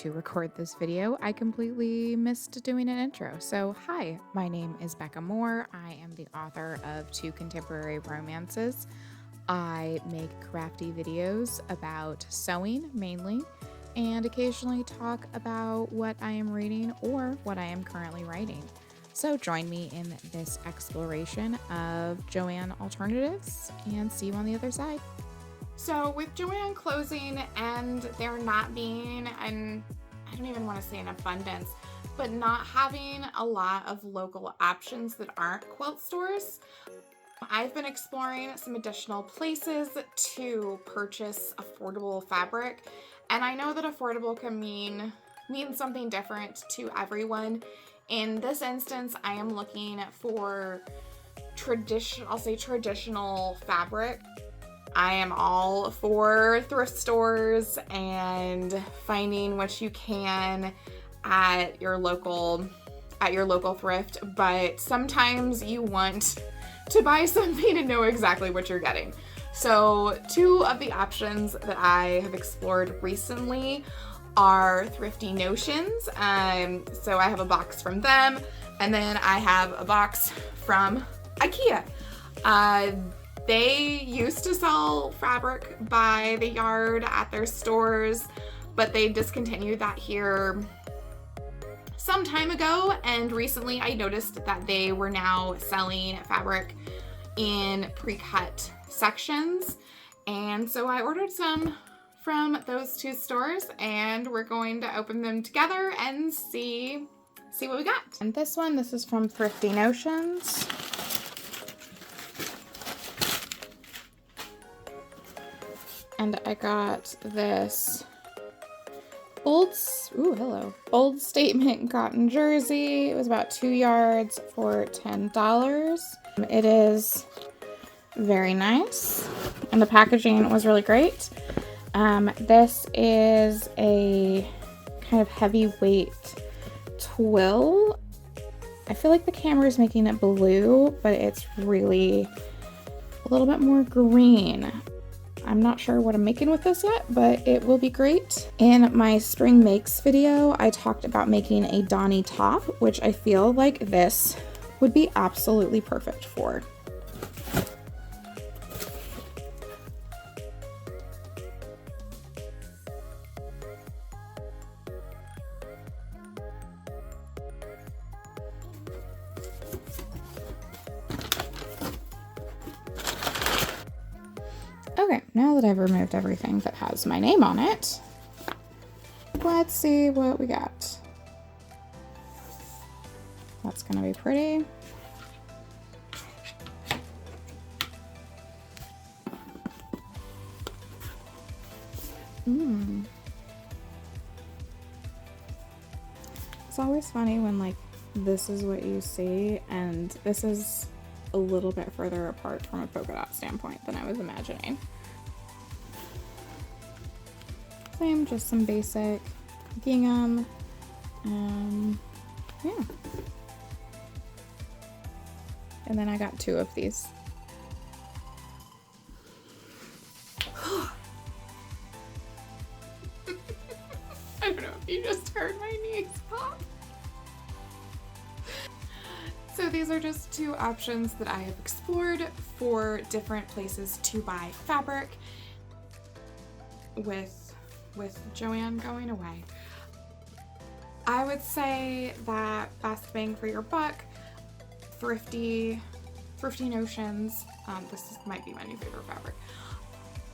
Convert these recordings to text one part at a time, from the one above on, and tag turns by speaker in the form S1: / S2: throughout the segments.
S1: to record this video, I completely missed doing an intro. So hi, my name is Becca Moore. I am the author of 2 contemporary romances. I make crafty videos about sewing mainly, and occasionally talk about what I am reading or what I am currently writing. So join me in this exploration of JoAnn alternatives and see you on the other side. So with JoAnn closing and there not being, and I don't even want to say an abundance, but not having a lot of local options that aren't quilt stores, I've been exploring some additional places to purchase affordable fabric. And I know that affordable can mean something different to everyone. In this instance, I am looking for traditional fabric. I am all for thrift stores and finding what you can at your local thrift, but sometimes you want to buy something and know exactly what you're getting. So 2 of the options that I have explored recently are Thrifty Notions. So I have a box from them, and then I have a box from IKEA. They used to sell fabric by the yard at their stores, but they discontinued that here some time ago, and recently I noticed that they were now selling fabric in pre-cut sections, and so I ordered some from those 2 stores, and we're going to open them together and see what we got. And this is from Thrifty Notions. And I got this bold statement cotton jersey. It was about 2 yards for $10. It is very nice, and the packaging was really great. This is a kind of heavyweight twill. I feel like the camera is making it blue, but it's really a little bit more green. I'm not sure what I'm making with this yet, but it will be great. In my spring makes video, I talked about making a Donny top, which I feel like this would be absolutely perfect for. Okay, now that I've removed everything that has my name on it, let's see what we got. That's gonna be pretty. It's always funny when like this is what you see and this is a little bit further apart from a polka dot standpoint than I was imagining. Same, just some basic gingham. Yeah. And then I got 2 of these. I don't know if you just heard my knees pop. So these are just 2 options that I have explored for different places to buy fabric with JoAnn going away. I would say that best bang for your buck, Thrifty Notions. This might be my new favorite fabric.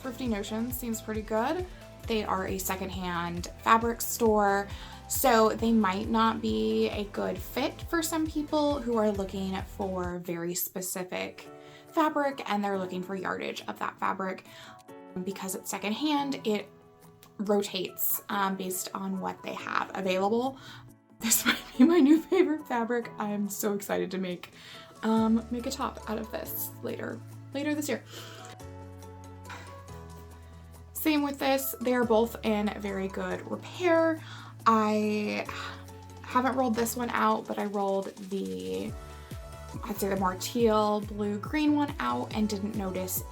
S1: Thrifty Notions seems pretty good. They are a secondhand fabric store, so they might not be a good fit for some people who are looking for very specific fabric and they're looking for yardage of that fabric. Because it's secondhand, it rotates based on what they have available. This might be my new favorite fabric. I'm so excited to make a top out of this later this year. Same with this, they're both in very good repair. I haven't rolled this one out, but I rolled the more teal blue green one out and didn't notice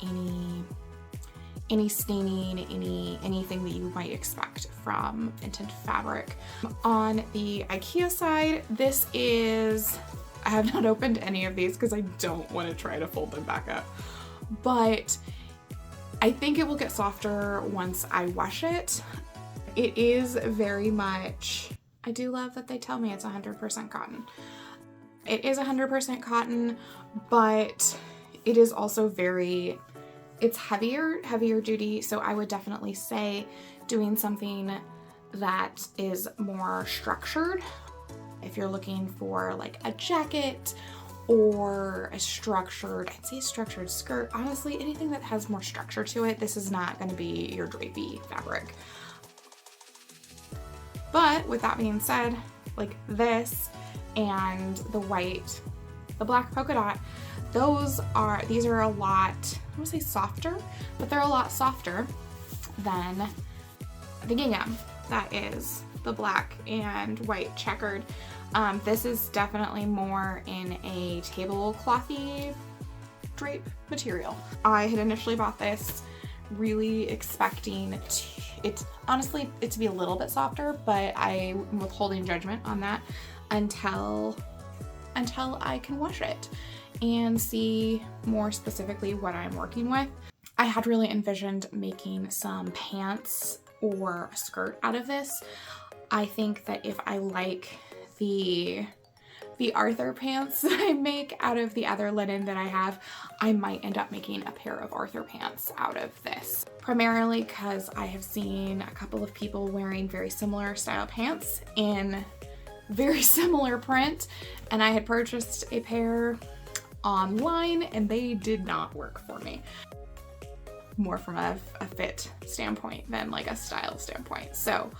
S1: any staining, anything that you might expect from vintage fabric. On the IKEA side, this is, I have not opened any of these because I don't want to try to fold them back up, but I think it will get softer once I wash it. It is very much, I do love that they tell me it's 100% cotton. It is 100% cotton, but it is also very, it's heavier duty. So I would definitely say doing something that is more structured. If you're looking for like a jacket or a structured, I'd say structured skirt. Honestly, anything that has more structure to it, this is not going to be your drapey fabric. But with that being said, like this and the white, the black polka dot, these are a lot, I would say softer, but they're a lot softer than the gingham that is the black and white checkered. This is definitely more in a tableclothy drape material. I had initially bought this really expecting it to be a little bit softer, but I'm withholding judgment on that until I can wash it and see more specifically what I'm working with. I had really envisioned making some pants or a skirt out of this. I think that if I like the Arthur pants that I make out of the other linen that I have, I might end up making a pair of Arthur pants out of this. Primarily because I have seen a couple of people wearing very similar style pants in very similar print, and I had purchased a pair online and they did not work for me. More from a fit standpoint than like a style standpoint. So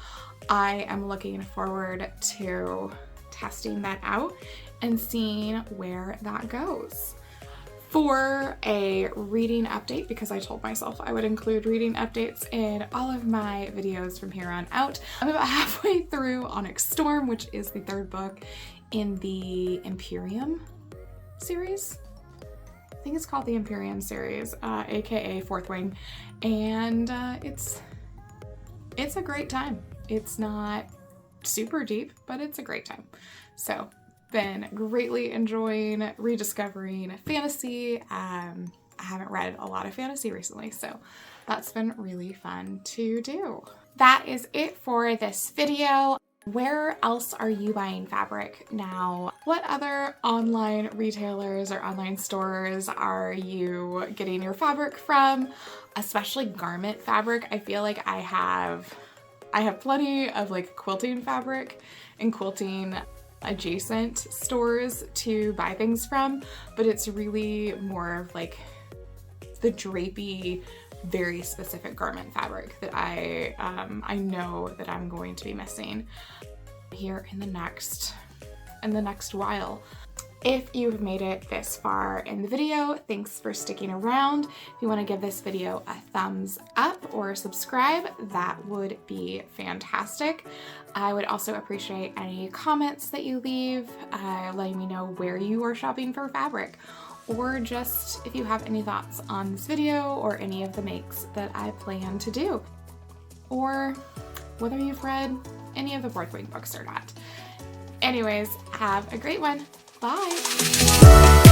S1: I am looking forward to testing that out and seeing where that goes. For a reading update, because I told myself I would include reading updates in all of my videos from here on out, I'm about halfway through Onyx Storm, which is the third book in the Imperium series. I think it's called the Imperium series, aka Fourth Wing, and it's a great time. It's not super deep, but it's a great time. So, been greatly enjoying rediscovering fantasy. I haven't read a lot of fantasy recently, so that's been really fun to do. That is it for this video. Where else are you buying fabric now? What other online retailers or online stores are you getting your fabric from? Especially garment fabric. I feel like I have plenty of like quilting fabric and quilting adjacent stores to buy things from, but it's really more of like the drapey, very specific garment fabric that I know that I'm going to be missing here in the next while. If you've made it this far in the video, thanks for sticking around. If you want to give this video a thumbs up or subscribe, that would be fantastic. I would also appreciate any comments that you leave, letting me know where you are shopping for fabric, or just if you have any thoughts on this video or any of the makes that I plan to do, or whether you've read any of the Fourth Wing books or not. Anyways, have a great one. Bye!